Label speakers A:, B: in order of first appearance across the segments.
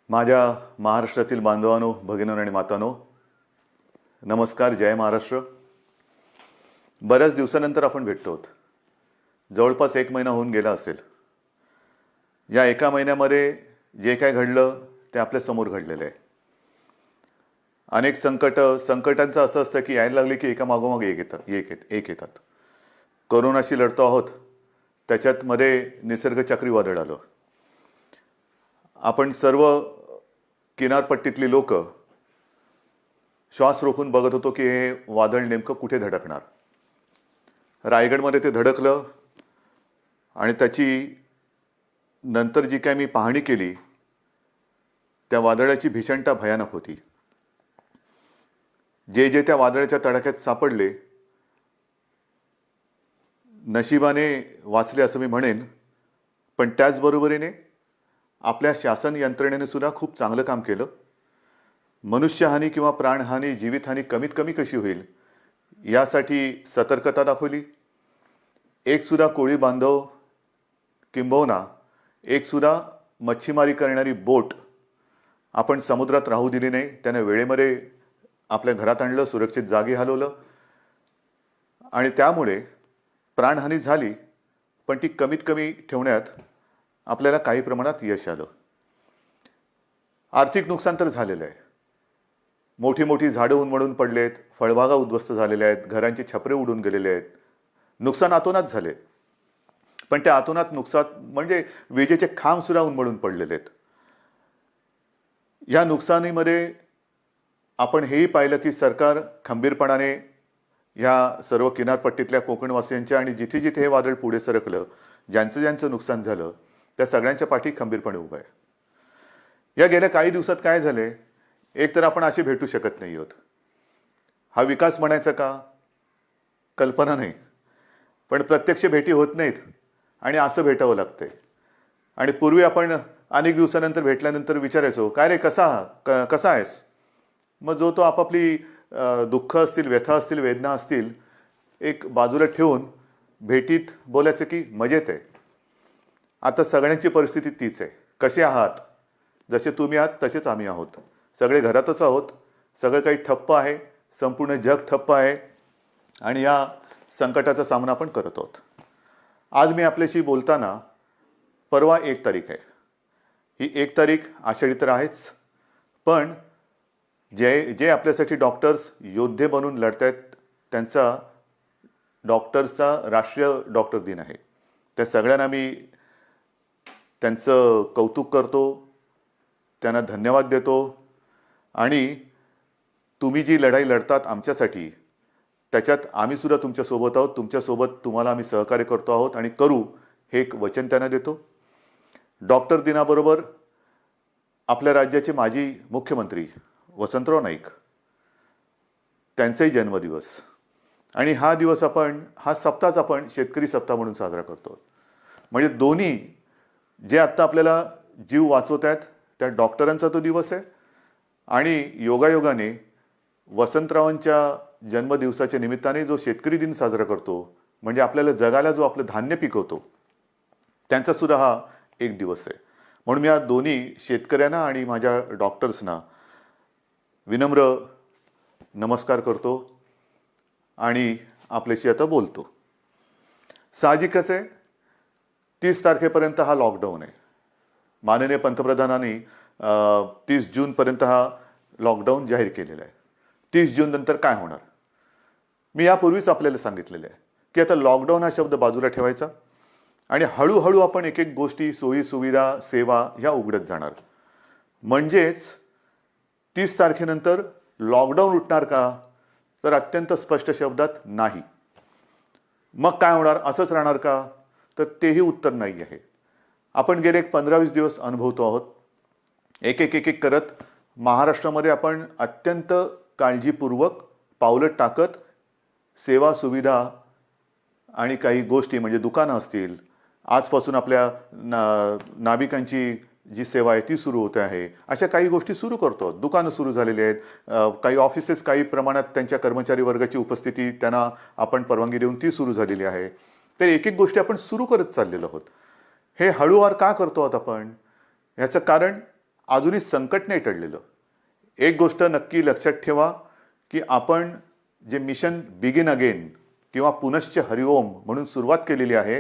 A: माझ्या महाराष्ट्रातील बांधवांनो, भगिनींनो आणि मातांनो, नमस्कार. जय महाराष्ट्र. बऱ्याच दिवसानंतर आपण भेटतो. जवळपास 1 महिना होऊन गेला असेल. या एका महिन्यामध्ये जे काय घडलं ते आपल्या समोर घडलेलं आहे. अनेक संकटांचं असं असतं की यायला लागले की एका मागोमाग एक येतात. कोरोनाशी लढतो आहोत, त्याच्यात मध्ये निसर्ग चक्रीवादळ आलं. आपण सर्व किनारपट्टीतली लोक श्वास रोखून बघत होतो की हे वादळ नेमकं कुठे धडकणार. रायगडमध्ये ते धडकलं आणि त्याची नंतर जी काय मी पाहणी केली त्या वादळाची भीषणता भयानक होती. जे त्या वादळाच्या तडाख्यात सापडले नशिबाने वाचले असं मी म्हणेन, पण त्याचबरोबरीने आपल्या शासन यंत्रणेने सुद्धा खूप चांगलं काम केलं. मनुष्यहानी किंवा प्राणहानी, जीवितहानी कमीत कमी कशी होईल यासाठी सतर्कता दाखवली. एकसुद्धा कोळी बांधव किंबहुना एकसुद्धा मच्छीमारी करणारी बोट आपण समुद्रात राहू दिली नाही. त्याने वेळेमध्ये आपल्या घरात आणलं, सुरक्षित जागी हलवलं आणि त्यामुळे प्राणहानी झाली, पण ती कमीत कमी ठेवण्यात आपल्याला काही प्रमाणात यश आलं. आर्थिक नुकसान तर झालेलं आहे. मोठी मोठी झाडं उन्मळून पडलेत, फळबागा उद्ध्वस्त झालेल्या आहेत, घरांचे छपरे उडून गेलेले आहेत. नुकसान अतोनात झाले, पण त्या अतोनात नुकसान म्हणजे विजेचे खांब सुद्धा उन्मळून पडलेले आहेत. या नुकसानीमध्ये आपण हेही पाहिलं की सरकार खंबीरपणाने ह्या सर्व किनारपट्टीतल्या कोकणवासियांच्या आणि जिथे जिथे हे वादळ पुढे सरकलं, ज्यांचं नुकसान झालं त्या सगळ्यांच्या पाठी खंबीरपणे उभं आहे. या गेल्या काही दिवसात काय झाले, एक तर आपण असे भेटू शकत नाही आहोत. हा विकास म्हणायचा का, कल्पना नाही, पण प्रत्यक्ष भेटी होत नाहीत आणि असं भेटावं लागतंय. आणि पूर्वी आपण अनेक दिवसानंतर भेटल्यानंतर विचारायचो, काय रे, कसा आहेस. मग जो तो आपापली दुःख असतील, व्यथा असतील, वेदना असतील एक बाजूला ठेवून भेटीत बोलायचं की मजेत आहे. आता सगळ्यांची परिस्थिती तीच आहे. कसे आहात, जसे तुम्ही आहात तसेच आम्ही आहोत. सगळे घरातच आहोत. सगळं काही ठप्प आहे, संपूर्ण जग ठप्प आहे आणि या संकटाचा सामना आपण करत आहोत. आज मी आपल्याशी बोलताना परवा 1 तारीख आहे. ही 1 तारीख आषाढी तर आहेच, पण जे आपल्यासाठी डॉक्टर्स योद्धे बनून लढत आहेत त्यांचा डॉक्टर्सचा राष्ट्रीय डॉक्टर दिन आहे. त्या सगळ्यांना मी त्यांचं कौतुक करतो, त्यांना धन्यवाद देतो. आणि तुम्ही जी लढाई लढतात आमच्यासाठी, त्याच्यात आम्ही सुद्धा तुमच्यासोबत आहोत. तुमच्यासोबत तुम्हाला आम्ही सहकार्य करतो आहोत आणि करू, हे एक वचन त्यांना देतो. डॉक्टर दिनाबरोबर आपल्या राज्याचे माजी मुख्यमंत्री वसंतराव नाईक, त्यांचाही जन्मदिवस आणि हा दिवस हा सप्ताहच आपण शेतकरी सप्ताह म्हणून साजरा करतो. म्हणजे दोन्ही जे आत्ता आपल्याला जीव वाचवत आहेत त्या डॉक्टरांचा तो दिवस आहे आणि योगायोगाने वसंतरावांच्या जन्मदिवसाच्या निमित्ताने जो शेतकरी दिन साजरा करतो, म्हणजे आपल्याला जगाला जो आपलं धान्य पिकवतो, त्यांचा सुद्धा हा एक दिवस आहे. म्हणून मी या दोन्ही शेतकऱ्यांना आणि माझ्या डॉक्टर्सना विनम्र नमस्कार करतो आणि आपल्याशी आता बोलतो. साहजिकच आहे, 30 तारखेपर्यंत हा लॉकडाऊन आहे. माननीय पंतप्रधानांनी 30 जूनपर्यंत हा लॉकडाऊन जाहीर केलेला आहे. 30 जून नंतर काय होणार, मी यापूर्वीच आपल्याला सांगितलेलं आहे की आता लॉकडाऊन हा शब्द बाजूला ठेवायचा आणि हळूहळू आपण एक एक गोष्टी, सोयी सुविधा, सेवा ह्या उघडत जाणार. म्हणजेच 30 तारखेनंतर लॉकडाऊन उठणार का, तर अत्यंत स्पष्ट शब्दात नाही. मग काय होणार, असंच राहणार का, तर तेही उत्तर नाही आहे. आपण गेले 15-20 दिवस अनुभवतो आहोत. एक एक करत महाराष्ट्रामध्ये आपण अत्यंत काळजीपूर्वक पावलं टाकत सेवा सुविधा आणि काही गोष्टी म्हणजे दुकानं असतील, आजपासून आपल्या नाभिकांची जी सेवा आहे ती सुरू होते आहे, अशा काही गोष्टी सुरू करतो. दुकानं सुरू झालेली आहेत, काही ऑफिसेस काही प्रमाणात त्यांच्या कर्मचारी वर्गाची उपस्थिती त्यांना आपण परवानगी देऊन ती सुरू झालेली आहे. तर एक गोष्टी आपण सुरू करत चाललेलो आहोत. हे हळूवार का करतो आहोत आपण, याचं कारण अजूनही संकट नाही टळलेलं. एक गोष्ट नक्की लक्षात ठेवा की आपण जे मिशन बिगिन अगेन किंवा पुनश्च हरिओम म्हणून सुरुवात केलेली आहे,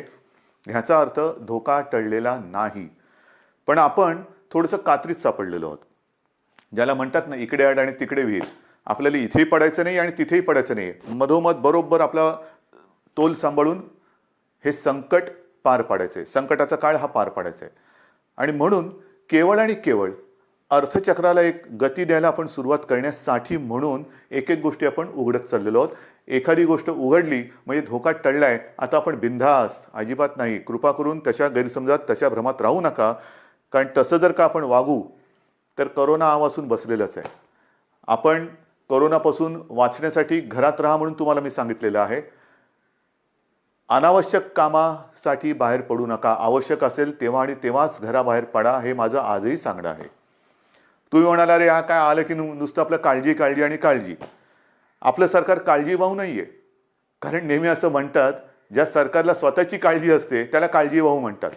A: ह्याचा अर्थ धोका टळलेला नाही, पण आपण थोडंसं कात्रीत सापडलेलो आहोत. ज्याला म्हणतात ना, इकडे आड आणि तिकडे विहीर. आपल्याला इथेही पडायचं नाही आणि तिथेही पडायचं नाही, मधोमध बरोबर आपला तोल सांभाळून हे संकट पार पाडायचं आहे, संकटाचा काळ हा पार पाडायचा आहे. आणि म्हणून केवळ आणि केवळ अर्थचक्राला एक गती द्यायला आपण सुरुवात करण्यासाठी म्हणून एक एक गोष्टी आपण उघडत चाललेलो आहोत. एखादी गोष्ट उघडली म्हणजे धोका टळलाय, आता आपण बिनधास्त, अजिबात नाही. कृपा करून तशा गैरसमजात, तशा भ्रमात राहू नका, कारण तसं जर का आपण वागू तर करोना आवासून बसलेलंच आहे. आपण करोनापासून वाचण्यासाठी घरात राहा म्हणून तुम्हाला मी सांगितलेलं आहे. अनावश्यक कामासाठी बाहेर पडू नका. आवश्यक असेल तेव्हा आणि तेव्हाच घराबाहेर पडा, हे माझं आजही सांगणं आहे. तुम्ही म्हणाला, अरे हा काय आलं की नुसतं आपलं काळजी काळजी आणि काळजी. आपलं सरकार काळजीवाहू नाहीये, कारण नेहमी असं म्हणतात, ज्या सरकारला स्वतःची काळजी असते त्याला काळजीवाहू म्हणतात.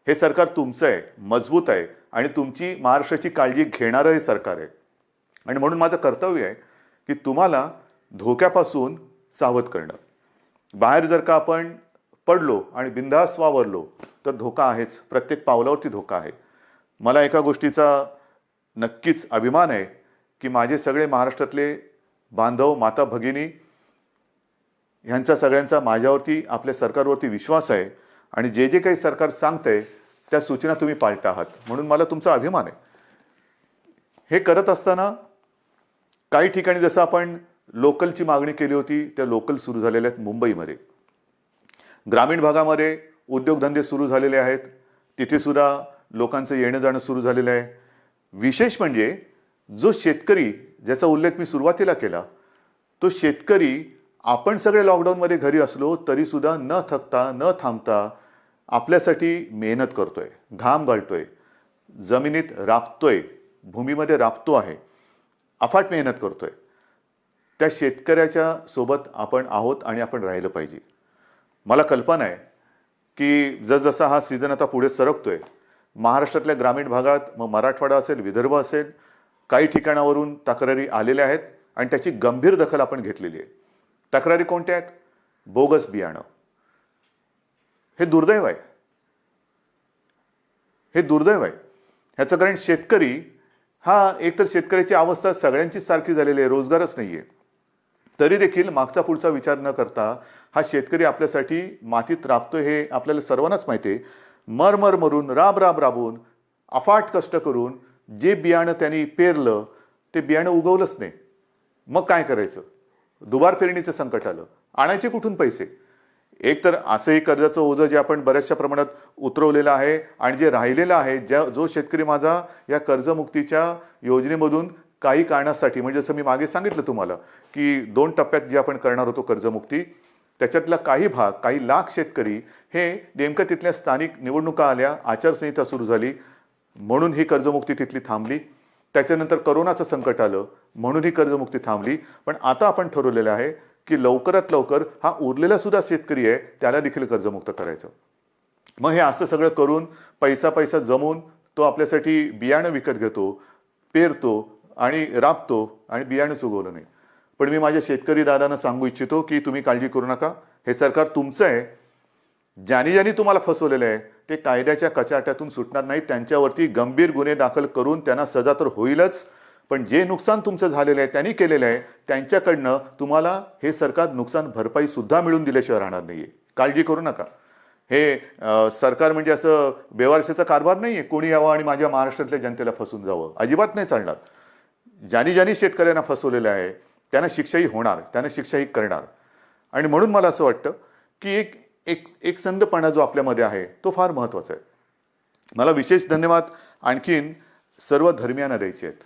A: हे सरकार तुमचं आहे, मजबूत आहे आणि तुमची महाराष्ट्राची काळजी घेणारं हे सरकार आहे. आणि म्हणून माझं कर्तव्य आहे की तुम्हाला धोक्यापासून सावध करणं. बाहेर जर का आपण पडलो आणि बिनधास्त वावरलो तर धोका आहेच, प्रत्येक पावलावरती धोका आहे. मला एका गोष्टीचा नक्कीच अभिमान आहे की माझे सगळे महाराष्ट्रातले बांधव, माता भगिनी ह्यांचा सगळ्यांचा माझ्यावरती, आपल्या सरकारवरती विश्वास आहे आणि जे जे काही सरकार सांगतंय त्या सूचना तुम्ही पाळत आहात, म्हणून मला तुमचा अभिमान आहे. हे करत असताना काही ठिकाणी जसं आपण लोकलची मागणी केली होती, त्या लोकल सुरू झालेल्या आहेत. मुंबईमध्ये ग्रामीण भागामध्ये उद्योगधंदे सुरू झालेले आहेत, तिथे सुद्धा लोकांचं येणं जाणं सुरू झालेलं आहे. विशेष म्हणजे जो शेतकरी, ज्याचा उल्लेख मी सुरुवातीला केला, तो शेतकरी आपण सगळे लॉकडाऊनमध्ये घरी असलो तरी सुद्धा न थकता, न थांबता आपल्यासाठी मेहनत करतोय, घाम गाळतोय, जमिनीत राबतोय, भूमीमध्ये राबतो आहे, अफाट मेहनत करतोय. त्या शेतकऱ्याच्या सोबत आपण आहोत आणि आपण राहिलं पाहिजे. मला कल्पना आहे की जसजसा हा सीझन आता पुढे सरकतोय, महाराष्ट्रातल्या ग्रामीण भागात, मग मराठवाडा असेल, विदर्भ असेल, काही ठिकाणावरून तक्रारी आलेल्या आहेत आणि त्याची गंभीर दखल आपण घेतलेली आहे. तक्रारी कोणत्या आहेत? बोगस बियाणं. हे दुर्दैव आहे, हे दुर्दैव आहे. ह्याचं कारण शेतकरी हा, एकतर शेतकऱ्याची अवस्था सगळ्यांचीच सारखी झालेली आहे, रोजगारच नाही आहे. तरी देखील मागचा पुढचा विचार न करता हा शेतकरी आपल्यासाठी मातीत राबतोय, हे आपल्याला सर्वांनाच माहिती आहे. मर मरून, राबून, अफाट कष्ट करून जे बियाणं त्यांनी पेरलं ते बियाणं उगवलंच नाही. मग काय करायचं? दुबार पेरणीचं संकट आलं, आणायचे कुठून पैसे? एक तर असंही कर्जाचं ओझं जे आपण बऱ्याचशा प्रमाणात उतरवलेलं आहे आणि जे राहिलेलं आहे, जो शेतकरी माझा या कर्जमुक्तीच्या योजनेमधून काही कारणासाठी, म्हणजे जसं मी मागे सांगितलं तुम्हाला की 2 टप्प्यात जे आपण करणार होतो कर्जमुक्ती, त्याच्यातला काही भाग, काही लाख शेतकरी हे नेमकं तिथल्या स्थानिक निवडणुका आल्या, आचारसंहिता सुरू झाली म्हणून ही कर्जमुक्ती तिथली थांबली. त्याच्यानंतर करोनाचं संकट आलं म्हणून ही कर्जमुक्ती थांबली. पण आता आपण ठरवलेलं आहे की लवकरात लवकर हा उरलेला सुद्धा शेतकरी आहे त्याला देखील कर्जमुक्त करायचं. मग हे असं सगळं करून पैसा जमवून तो आपल्यासाठी बियाणं विकत घेतो, पेरतो आणि राबतो आणि बियाणंच उगवलं नाही. पण मी माझ्या शेतकरी दादांना सांगू इच्छितो की तुम्ही काळजी करू नका, हे सरकार तुमचं आहे. ज्यांनी तुम्हाला फसवलेलं आहे ते कायद्याच्या कचाट्यातून सुटणार नाही. त्यांच्यावरती गंभीर गुन्हे दाखल करून त्यांना सजा तर होईलच, पण जे नुकसान तुमचं झालेलं आहे, त्यांनी केलेलं आहे, त्यांच्याकडनं तुम्हाला हे सरकार नुकसान भरपाई सुद्धा मिळून दिल्याशिवाय राहणार नाहीये. काळजी करू नका. हे सरकार म्हणजे असं बेवारशाचा कारभार नाहीये, कोणी यावं आणि माझ्या महाराष्ट्रातल्या जनतेला फसवून जावं, अजिबात नाही चालणार. ज्यांनी शेतकऱ्यांना फसवलेलं आहे त्यांना शिक्षाही होणार, त्यांना शिक्षाही करणार. आणि म्हणून मला असं वाटतं की एक संधपणा जो आपल्यामध्ये आहे तो फार महत्त्वाचा आहे. मला विशेष धन्यवाद आणखीन सर्व धर्मियांना द्यायचे आहेत,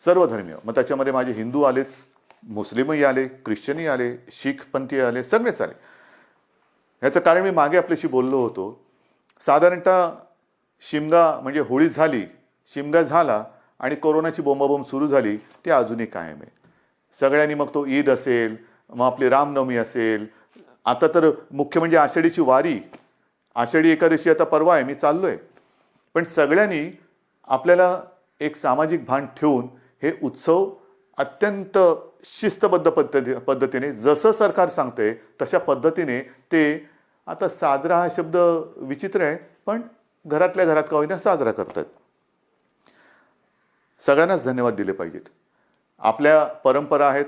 A: सर्व धर्मीय. मग त्याच्यामध्ये माझे हिंदू आलेच, मुस्लिमही आले, ख्रिश्चनही आले, शीख पंथी आले, सगळेच आले. ह्याचं कारण मी मागे आपल्याशी बोललो होतो. साधारणतः शिमगा म्हणजे होळी झाली, शिमगा झाला आणि कोरोनाची बोंबाबोंब सुरू झाली, ती अजूनही कायम आहे. सगळ्यांनी, मग तो ईद असेल, मग आपली रामनवमी असेल, आता तर मुख्य म्हणजे आषाढीची वारी, आषाढी एकादशी आता परवा आहे, मी चाललोय. पण सगळ्यांनी आपल्याला एक सामाजिक भान ठेवून हे उत्सव अत्यंत शिस्तबद्ध पद्धतीने जसं सरकार सांगते तशा पद्धतीने ते आता साजरा हा शब्द विचित्र आहे, पण घरातल्या घरात का होईना साजरा करतात. सगळ्यांनाच धन्यवाद दिले पाहिजेत. आपल्या परंपरा आहेत.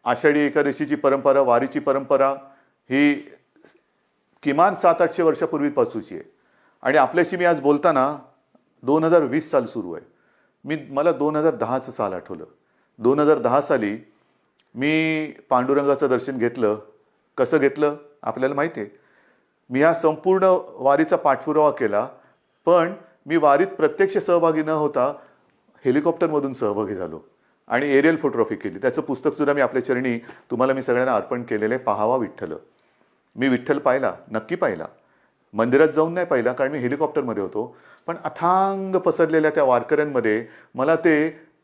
A: आषाढी एकादशीची परंपरा, वारीची परंपरा ही किमान 700-800 वर्षापूर्वीपासूनची आहे. आणि आपल्याशी मी आज बोलताना 2020 साल सुरू आहे. मला 2010चं साल आठवलं. 2010 साली मी पांडुरंगाचं दर्शन घेतलं. कसं घेतलं आपल्याला माहिती आहे. मी हा संपूर्ण वारीचा पाठपुरावा केला, पण मी वारीत प्रत्यक्ष सहभागी न होता हेलिकॉप्टरमधून सहभागी झालो आणि एरियल फोटोग्राफी केली. त्याचं पुस्तकसुद्धा मी आपल्या चरणी तुम्हाला मी सगळ्यांना अर्पण केलेलं आहे. पाहावा विठ्ठल. मी विठ्ठल पाहिला, नक्की पाहिला. मंदिरात जाऊन नाही पाहिला कारण मी हेलिकॉप्टरमध्ये होतो, पण अथांग पसरलेल्या त्या वारकऱ्यांमध्ये मला ते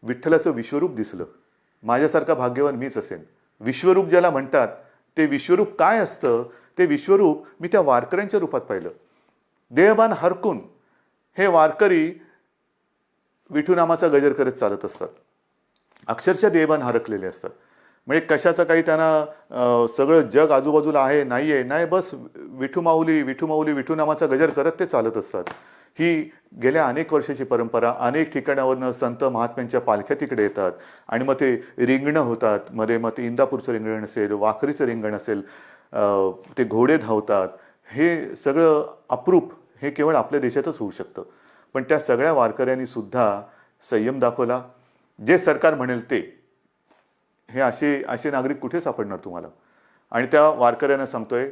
A: विठ्ठलाचं विश्वरूप दिसलं. माझ्यासारखा भाग्यवान मीच असेन. विश्वरूप ज्याला म्हणतात ते विश्वरूप काय असतं ते विश्वरूप मी त्या वारकऱ्यांच्या रूपात पाहिलं. देहभान हरकून हे वारकरी विठू नामाचा गजर करत चालत असतात. अक्षरशः देहभान हरकलेले असतात. म्हणजे कशाचं काही त्यांना सगळं जग आजूबाजूला आहे नाही, बस विठू माऊली विठू माऊली विठू नामाचा गजर करत ते चालत असतात. ही गेल्या अनेक वर्षाची परंपरा. अनेक ठिकाणावरनं संत महात्म्यांच्या पालख्या तिकडे येतात आणि मग ते रिंगणं होतात. मध्ये मग ते इंदापूरचं रिंगण असेल, वाखरीचं रिंगण असेल, ते घोडे धावतात. हे सगळं अप्रूप हे केवळ आपल्या देशातच होऊ शकतं. पण त्या सगळ्या वारकऱ्यांनी सुद्धा संयम दाखवला. जे सरकार म्हणेल ते. हे असे नागरिक कुठे सापडणार तुम्हाला. आणि त्या वारकऱ्यांना सांगतोय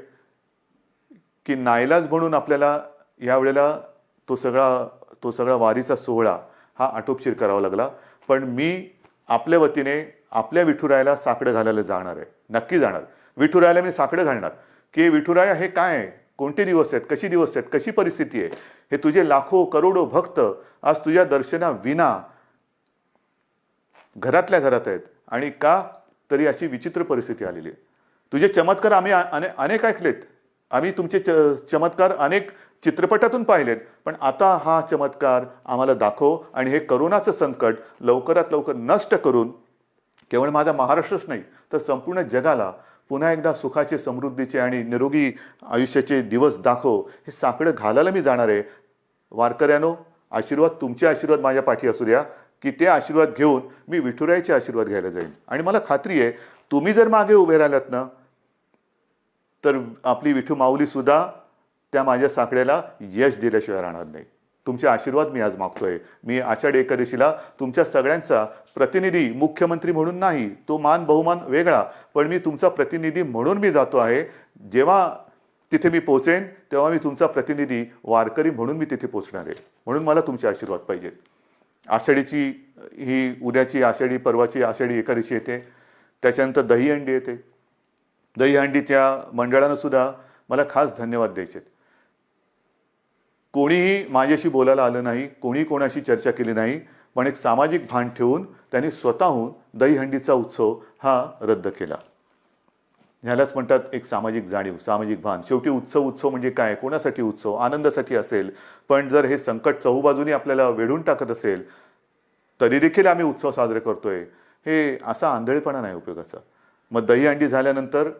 A: की नाईलाज म्हणून आपल्याला यावेळेला तो सगळा वारीचा सोहळा हा आटोपशीर करावा लागला. पण मी आपल्या वतीने आपल्या विठुरायाला साकडं घालायला जाणार आहे. नक्की जाणार. विठुरायाला मी साकडं घालणार की विठुराया हे काय आहे, कोणते दिवस आहेत, कशी दिवस आहेत, कशी परिस्थिती आहे. हे तुझे लाखो करोडो भक्त आज तुझ्या दर्शना विना घरातल्या घरात आहेत. आणि का तरी अशी विचित्र परिस्थिती आलेली आहे. तुझे चमत्कार आम्ही अनेक ऐकलेत. आम्ही तुमचे चमत्कार अनेक चित्रपटातून पाहिलेत. पण आता हा चमत्कार आम्हाला दाखव आणि हे करोनाचं संकट लवकरात लवकर नष्ट करून केवळ माझा महाराष्ट्रच नाही तर संपूर्ण जगाला पुन्हा एकदा सुखाचे, समृद्धीचे आणि निरोगी आयुष्याचे दिवस दाखव. हे साकडं घालायला मी जाणार आहे. वारकऱ्यानो, आशीर्वाद, तुमचे आशीर्वाद माझ्या पाठी असू द्या की ते आशीर्वाद घेऊन मी विठुरायाचे आशीर्वाद घ्यायला जाईन. आणि मला खात्री आहे तुम्ही जर मागे उभे राहिलात ना तर आपली विठू माऊली सुद्धा त्या माझ्या साकड्याला यश दिल्याशिवाय राहणार नाही. तुमचे आशीर्वाद मी आज मागतोय. मी आषाढी एकादशीला तुमच्या सगळ्यांचा प्रतिनिधी, मुख्यमंत्री म्हणून नाही, तो मान बहुमान वेगळा, पण मी तुमचा प्रतिनिधी म्हणून मी जातो आहे. जेव्हा तिथे मी पोहोचेन तेव्हा मी तुमचा प्रतिनिधी वारकरी म्हणून मी तिथे पोहोचणार आहे. म्हणून मला तुमचे आशीर्वाद पाहिजेत. आषाढीची ही उद्याची आषाढी, परवाची आषाढी एकादशी येते. त्याच्यानंतर दहीहंडी येते. दहीहंडीच्या मंडळानं सुद्धा मला खास धन्यवाद द्यायचे. कोणीही माझ्याशी बोलायला आलं नाही, कोणी कोणाशी चर्चा केली नाही, पण एक सामाजिक भान ठेवून त्यांनी स्वतःहून दहीहंडीचा उत्सव हा रद्द केला. ह्यालाच म्हणतात एक सामाजिक जाणीव, सामाजिक भान. शेवटी उत्सव म्हणजे काय, कोणासाठी उत्सव, आनंदासाठी असेल. पण जर हे संकट चहूबाजूनी आपल्याला वेढून टाकत असेल तरी देखील आम्ही उत्सव साजरे करतोय, हे असा आंधळेपणा नाही उपयोगाचा. मग दहीहंडी झाल्यानंतर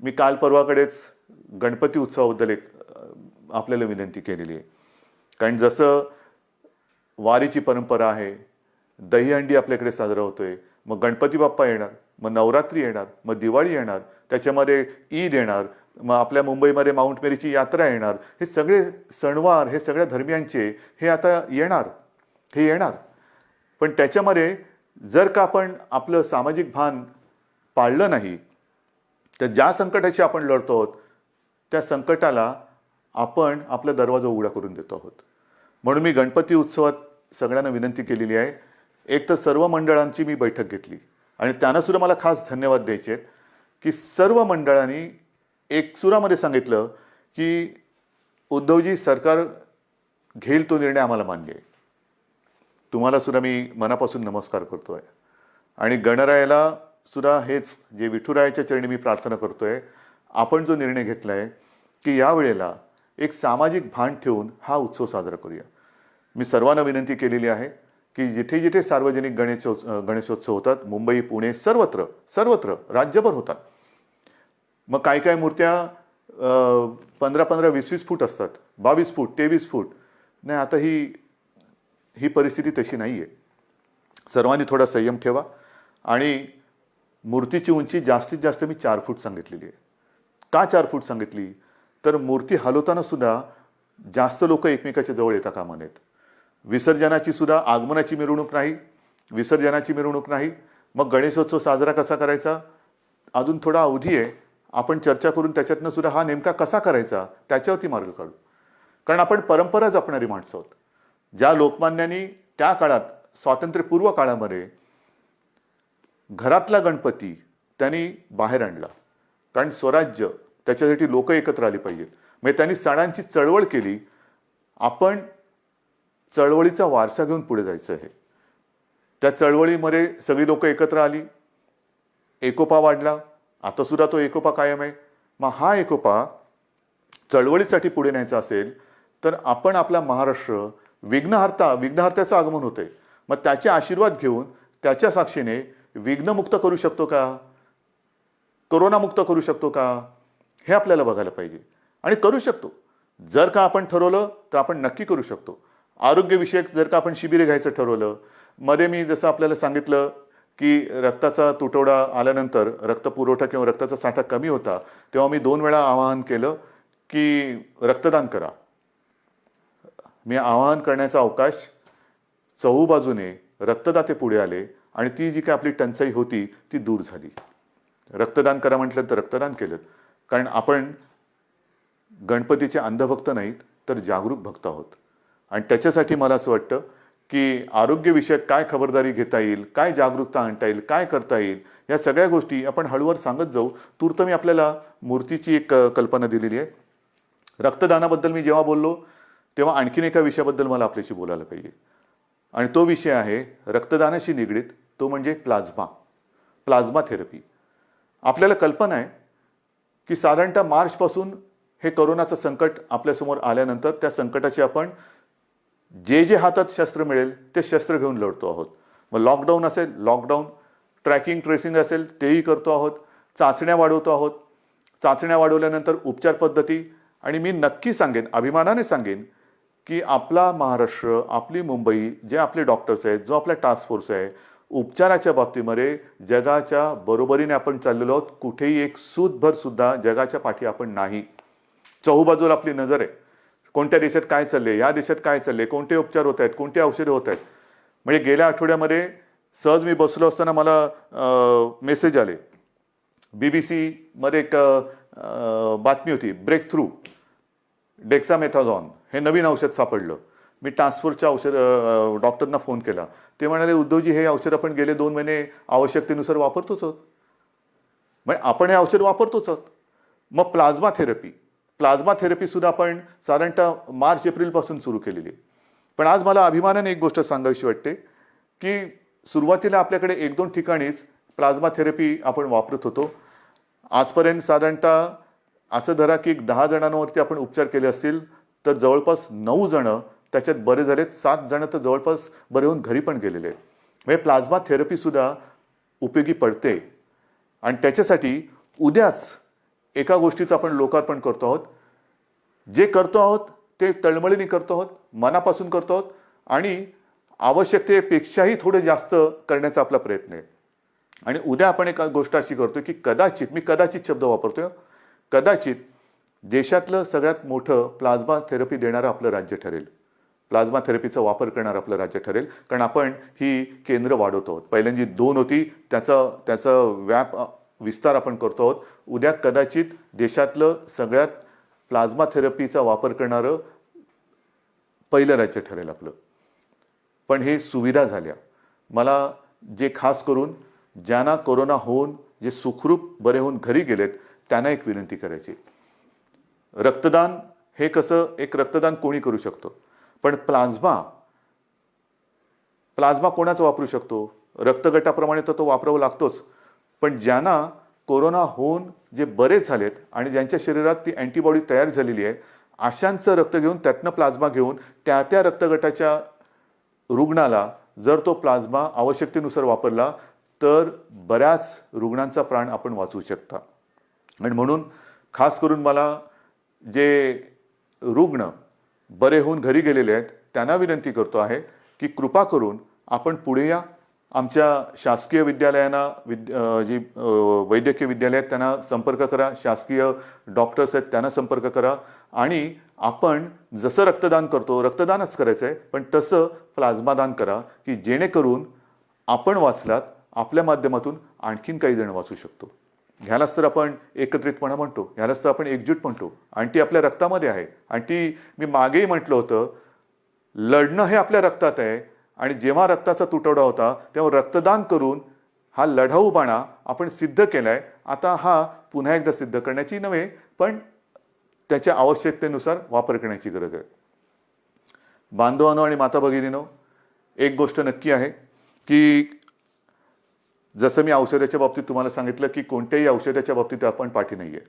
A: मी काल परवाकडेच गणपती उत्सवाबद्दल एक आपल्याला विनंती केलेली आहे. कारण जसं वारीची परंपरा आहे, दहीहंडी आपल्याकडे साजरा होतोय, मग गणपती बाप्पा येणार, मग नवरात्री येणार, मग दिवाळी येणार, त्याच्यामध्ये ईद येणार, मग आपल्या मुंबईमध्ये माउंट मेरीची यात्रा येणार. हे सगळे सणवार, हे सगळ्या धर्मियांचे हे आता येणार. पण त्याच्यामध्ये जर का आपण आपलं सामाजिक भान पाळलं नाही तर ज्या संकटाशी आपण लढतो आहोत त्या संकटाला आपण आपला दरवाजा उघडा करून देतो आहोत. म्हणून मी गणपती उत्सवात सगळ्यांना विनंती केलेली आहे. एक तर सर्व मंडळांची मी बैठक घेतली आणि त्यांना सुद्धा मला खास धन्यवाद द्यायचे आहेत की सर्व मंडळांनी एकसुरामध्ये सांगितलं की उद्धवजी, सरकार घेईल तो निर्णय आम्हाला मान्य आहे. तुम्हाला सुद्धा मी मनापासून नमस्कार करतोय. आणि गणरायाला सुद्धा हेच जे विठुरायाच्या चरणी मी प्रार्थना करतोय, आपण जो निर्णय घेतला आहे की यावेळेला एक सामाजिक भान ठेवून हा उत्सव साजरा करूया. मी सर्वांना विनंती केलेली आहे की जिथे जिथे सार्वजनिक गणेशोत्सव होतात, मुंबई, पुणे, सर्वत्र सर्वत्र राज्यभर होतात. मग काही काही मूर्त्या 15-15, 20-20 फूट असतात, 22 फूट, 23 फूट. नाही, आता ही परिस्थिती तशी नाही आहे. सर्वांनी थोडा संयम ठेवा. आणि मूर्तीची उंची जास्तीत जास्त मी 4 फूट सांगितलेली आहे. का 4 फूट सांगितली? तर मूर्ती हलवताना सुद्धा जास्त लोक एकमेकाच्या जवळ येता कामा नयेत. विसर्जनाची सुद्धा आगमनाची मिरवणूक नाही, विसर्जनाची मिरवणूक नाही. मग गणेशोत्सव साजरा कसा करायचा? अजून थोडा अवधी आहे. आपण चर्चा करून त्याच्यातनं सुद्धा हा नेमका कसा करायचा त्याच्यावरती मार्ग काढू. कारण आपण परंपरा जपणारी माणसं आहोत. ज्या लोकमान्यांनी त्या काळात, स्वातंत्र्यपूर्व काळामध्ये घरातला गणपती त्यांनी बाहेर आणला. कारण स्वराज्य, त्याच्यासाठी लोक एकत्र आली पाहिजेत. म्हणजे त्यांनी सणांची चळवळ केली. आपण चळवळीचा वारसा घेऊन पुढे जायचं आहे. त्या चळवळीमध्ये सगळी लोक एकत्र आली, एकोपा वाढला. आता सुद्धा तो एकोपा कायम आहे. मग हा एकोपा चळवळीसाठी पुढे न्यायचा असेल तर आपण आपला महाराष्ट्र विघ्नहर्त्याचं आगमन होतंय, मग त्याचे आशीर्वाद घेऊन त्याच्या साक्षीने विघ्नमुक्त करू शकतो का, कोरोनामुक्त करू शकतो का, हे आपल्याला बघायला पाहिजे. आणि करू शकतो. जर का आपण ठरवलं तर आपण नक्की करू शकतो. आरोग्यविषयक जर का आपण शिबिरे घ्यायचं ठरवलं, मध्ये मी जसं आपल्याला सांगितलं की रक्ताचा तुटवडा आल्यानंतर रक्तपुरवठा किंवा रक्ताचा साठा कमी होता, तेव्हा मी 2 वेळा आवाहन केलं की रक्तदान करा. मी आवाहन करण्याचा अवकाश, चहूबाजूने रक्तदाते पुढे आले आणि ती जी काय आपली टंचाई होती ती दूर झाली. रक्तदान करा म्हटलं तर रक्तदान केलं. कारण आपण गणपतीचे अंधभक्त नाहीत तर जागरूक भक्त आहोत. आणि त्याच्यासाठी मला असं वाटतं की आरोग्यविषयक काय खबरदारी घेता येईल, काय जागरूकता आणता येईल, काय करता येईल, या सगळ्या गोष्टी आपण हळूवार सांगत जाऊ. तूर्त मी आपल्याला मूर्तीची एक कल्पना दिलेली आहे. रक्तदानाबद्दल मी जेव्हा बोललो तेव्हा आणखीन एका विषयाबद्दल मला आपल्याशी बोलायला पाहिजे. आणि तो विषय आहे रक्तदानाशी निगडीत, तो म्हणजे प्लाझ्मा थेरपी. आपल्याला कल्पना आहे की साधारणतः मार्चपासून हे कोरोनाचं संकट आपल्यासमोर आल्यानंतर त्या संकटाची आपण जे हातात शस्त्र मिळेल ते शस्त्र घेऊन लढतो आहोत. मग लॉकडाऊन असेल, लॉकडाऊन, ट्रॅकिंग ट्रेसिंग असेल तेही करतो आहोत, चाचण्या वाढवतो आहोत. चाचण्या वाढवल्यानंतर उपचार पद्धती. आणि मी नक्की सांगेन, अभिमानाने सांगेन की आपला महाराष्ट्र, आपली मुंबई, जे आपले डॉक्टर्स आहेत, जो आपला टास्क फोर्स आहे, उपचाराच्या बाबतीमध्ये जगाच्या बरोबरीने आपण चाललेलो आहोत. कुठेही एक सूतभर सुद्धा जगाच्या पाठी आपण नाही. चहूबाजूला आपली नजर आहे. कोणत्या देशात काय चालले, या देशात काय चालले, कोणते उपचार होत आहेत, कोणते औषधे होत आहेत. म्हणजे गेल्या आठवड्यामध्ये सहज मी बसलो असताना मला मेसेज आले. BBC मध्ये एक बातमी होती, ब्रेक थ्रू डेक्सामेथाझॉन हे नवीन औषध सापडलं. मी टास्क फोर्सच्या डॉक्टरना फोन केला. ते म्हणाले, उद्धवजी हे औषध आपण गेले 2 महिने आवश्यकतेनुसार वापरतोच आहोत. म्हणजे आपण हे औषध वापरतोच आहोत. मग प्लाझ्मा थेरपी सुद्धा आपण साधारणतः मार्च-एप्रिलपासून सुरू केलेली आहे. पण आज मला अभिमानाने एक गोष्ट सांगावीशी वाटते की सुरुवातीला आपल्याकडे 1-2 ठिकाणीच प्लाझ्मा थेरपी आपण वापरत होतो. आजपर्यंत साधारणतः असं धरा की 10 जणांवरती आपण उपचार केले असतील तर जवळपास 9 जण त्याच्यात बरे झालेत, 7 जण तर जवळपास बरे होऊन घरी पण गेलेले आहेत. म्हणजे प्लाझ्मा थेरपी सुद्धा उपयोगी पडते. आणि त्याच्यासाठी उद्याच एका गोष्टीचं आपण लोकार्पण करतो आहोत. जे करतो आहोत ते तळमळीने करतो आहोत, मनापासून करतो आहोत आणि आवश्यकतेपेक्षाही थोडं जास्त करण्याचा आपला प्रयत्न आहे. आणि उद्या आपण एक गोष्ट अशी करतोय की कदाचित शब्द वापरतोय, कदाचित देशातलं सगळ्यात मोठं प्लाझ्मा थेरपी देणारं आपलं राज्य ठरेल. प्लाझ्मा थेरपीचा वापर करणारं आपलं राज्य ठरेल. कारण आपण ही केंद्र वाढवतो आहोत. पहिल्यांदा 2 होती, त्याचा विस्तार आपण करतो आहोत. उद्या कदाचित देशातलं सगळ्यात प्लाझ्मा थेरपीचा वापर करणारं पहिलं राज्य ठरेल आपलं. पण हे सुविधा झाल्या. मला जे खास करून ज्यांना कोरोना होऊन जे सुखरूप बरे होऊन घरी गेलेत त्यांना एक विनंती करायची. रक्तदान हे कसं, एक रक्तदान कोणी करू शकतो, पण प्लाझ्मा कोणाचं वापरू शकतो? रक्तगटाप्रमाणे तर तो वापरावा लागतोच. पण ज्यांना कोरोना होऊन जे बरे झालेत आणि ज्यांच्या शरीरात ती अँटीबॉडी तयार झालेली आहे, अशांचं रक्त घेऊन त्यातनं प्लाझ्मा घेऊन त्या रक्तगटाच्या रुग्णाला जर तो प्लाझ्मा आवश्यकतेनुसार वापरला तर बऱ्याच रुग्णांचा प्राण आपण वाचवू शकता. आणि म्हणून खास करून मला जे रुग्ण बरे होऊन घरी गेलेले आहेत त्यांना विनंती करतो आहे की कृपा करून आपण पुढे या. आमच्या शासकीय विद्यालयांना जी वैद्यकीय विद्यालय आहेत त्यांना संपर्क करा, शासकीय डॉक्टर्स आहेत त्यांना संपर्क करा आणि आपण जसं रक्तदान करतो रक्तदानच करायचं आहे, पण तसं प्लाझ्मा दान करा की जेणेकरून आपण वाचलात, आपल्या माध्यमातून आणखीन काही जण वाचू शकतो. ह्यालाच तर आपण एकत्रितपणा म्हणतो, ह्यालाच तर आपण एकजूट म्हणतो. आणि ती आपल्या रक्तामध्ये आहे. आणि ती मी मागेही म्हटलं होतं, लढणं हे आपल्या रक्तात आहे. आणि जेव्हा रक्ताचा तुटवडा होता तेव्हा रक्तदान करून हा लढाऊपणा आपण सिद्ध केलाय. आता हा पुन्हा एकदा सिद्ध करण्याची नव्हे, पण त्याच्या आवश्यकतेनुसार वापर करण्याची गरज आहे. बांधवांनो आणि माता भगिनींनो, एक गोष्ट नक्की आहे की जसं मी औषधाच्या बाबतीत तुम्हाला सांगितलं की कोणत्याही औषधाच्या बाबतीत आपण पाठी नाही आहे.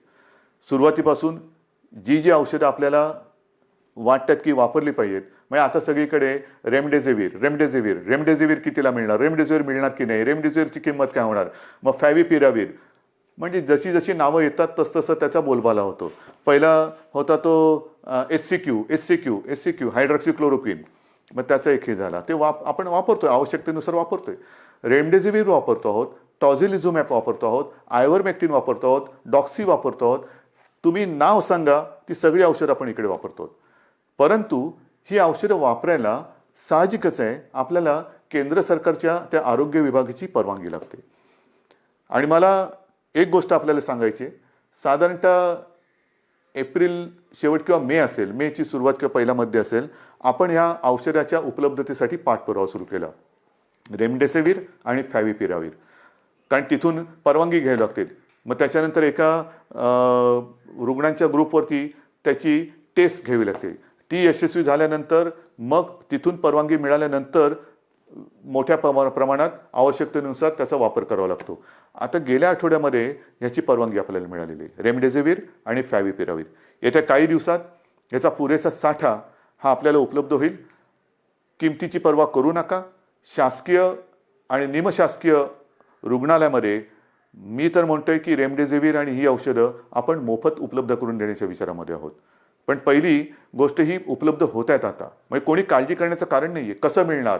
A: सुरुवातीपासून जी औषधं आपल्याला वाटतात की वापरली पाहिजेत, म्हणजे आता सगळीकडे रेमडेसिवीर कितीला मिळणार, रेमडेसिवीर मिळणार की नाही, रेमडेसिवीरची किंमत काय होणार, मग फॅव्हिपिरावीर, म्हणजे जशी जशी नावं येतात तसं त्याचा बोलबाला होतो. पहिला होता तो एससीक्यू हायड्रॉक्सिक्लोरोक्विन, मग त्याचा एक हे झाला. ते आपण वापरतोय, आवश्यकतेनुसार वापरतोय. रेमडेसिवीर वापरतो आहोत, टॉझिलिझुमॅब वापरतो आहोत, आयव्हरमेक्टिन वापरतो आहोत, डॉक्सी वापरतो आहोत. तुम्ही नाव सांगा, ती सगळी औषधं आपण इकडे वापरतो. परंतु ही औषधं वापरायला साहजिकच आहे आपल्याला केंद्र सरकारच्या त्या आरोग्य विभागाची परवानगी लागते. आणि मला एक गोष्ट आपल्याला सांगायची आहे, साधारणतः एप्रिल शेवट किंवा मे असेल, मेची सुरुवात किंवा पहिला मध्ये असेल, आपण ह्या औषधाच्या उपलब्धतेसाठी पाठपुरावा सुरू केला, रेमडेसिवीर आणि फॅव्हिपिरावीर. कारण तिथून परवानगी घ्यावी लागते. मग त्याच्यानंतर एका रुग्णांच्या ग्रुपवरती त्याची टेस्ट घ्यावी लागते. ती यशस्वी झाल्यानंतर मग तिथून परवानगी मिळाल्यानंतर मोठ्या प्रमाणात आवश्यकतेनुसार त्याचा वापर करावा लागतो. आता गेल्या आठवड्यामध्ये ह्याची परवानगी आपल्याला मिळालेली आहे, रेमडेसिवीर आणि फॅव्हिपिरावीर. येत्या काही दिवसात याचा पुरेसा साठा हा आपल्याला उपलब्ध होईल. किमतीची पर्वा करू नका. शासकीय आणि निमशासकीय रुग्णालयामध्ये मी तर म्हणतोय की रेमडेसिवीर आणि ही औषधं आपण मोफत उपलब्ध करून देण्याच्या विचारामध्ये आहोत. पण पहिली गोष्ट ही उपलब्ध होत आहेत आता, म्हणजे कोणी काळजी करण्याचं कारण नाही आहे. कसं मिळणार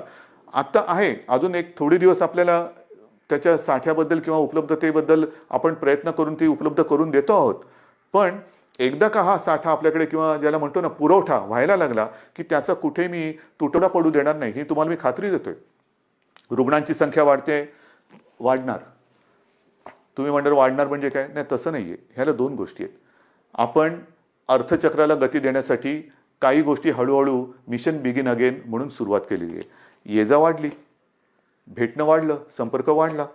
A: आता आहे, अजून एक थोडे दिवस आपल्याला त्याच्या साठ्याबद्दल किंवा उपलब्धतेबद्दल आपण प्रयत्न करून ती उपलब्ध करून देतो आहोत. पण एकदा का हा साठा आपल्याकडे किंवा ज्याला म्हणतो ना पुरवठा व्हायला लागला की त्याचा कुठे मी तुटवडा पडू देणार नाही, ही तुम्हाला मी खात्री देतोय. रुग्णांची संख्या वाढणार. तुम्ही म्हणणार वाढणार म्हणजे काय, नाही तसं नाही आहे. ह्याला दोन गोष्टी आहेत. आपण अर्थचक्राला गती देण्यासाठी काही गोष्टी हळूहळू मिशन बिगिन अगेन म्हणून सुरुवात केलेली आहे. ये जा वाढली, भेटणं वाढलं, संपर्क वाढला.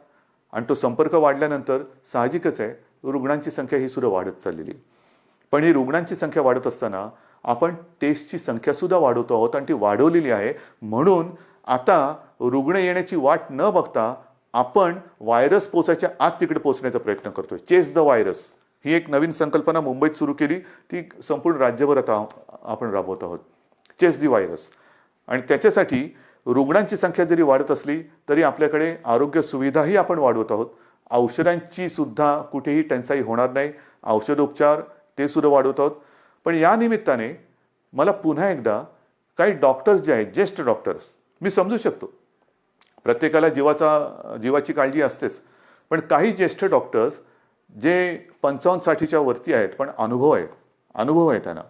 A: आणि तो संपर्क वाढल्यानंतर साहजिकच आहे रुग्णांची संख्या ही सुद्धा वाढत चाललेली आहे. पण ही रुग्णांची संख्या वाढत असताना आपण टेस्टची संख्यासुद्धा वाढवतो आहोत आणि ती वाढवलेली आहे. म्हणून आता रुग्ण येण्याची वाट न बघता आपण व्हायरस पोचायच्या आत तिकडे पोहोचण्याचा प्रयत्न करतोय. चेस द व्हायरस ही एक नवीन संकल्पना मुंबईत सुरू केली, ती संपूर्ण राज्यभर आता आपण राबवत आहोत. Chase the virus. आणि त्याच्यासाठी रुग्णांची संख्या जरी वाढत असली तरी आपल्याकडे आरोग्य सुविधाही आपण वाढवत आहोत. औषधांची सुद्धा कुठेही टंचाई होणार नाही. औषधोपचार ते सुद्धा वाढवत आहोत. पण या निमित्ताने मला पुन्हा एकदा काही डॉक्टर्स जे आहेत, ज्येष्ठ डॉक्टर्स, मी समजू शकतो प्रत्येकाला जीवाची काळजी असतेच, पण काही ज्येष्ठ डॉक्टर्स जे 55-60च्या वरती आहेत, पण अनुभव आहे त्यांना,